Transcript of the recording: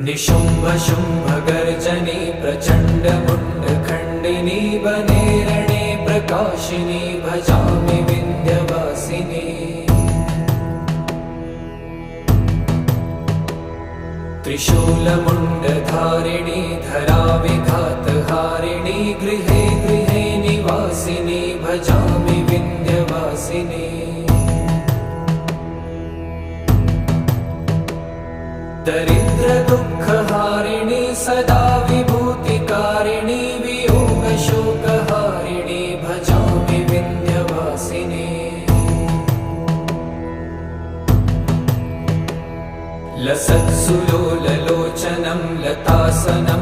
निशुम्भ शुम्भ गर्जनी प्रचण्ड मुण्डखण्डिनी वने रणे प्रकाशिनी भजामि विन्ध्यवासिनी। त्रिशूलमुण्डधारिणी धराविघातहारिणी गृहे गृहे निवासिनी भजामि विन्ध्यवासिनी। दरिद्र दुःखहारिणी सदा विभूतिकारिणी वियोगशोकहारिणी भजामि विन्ध्यवासिनी। लसत्सुलोललोचनं लतासनं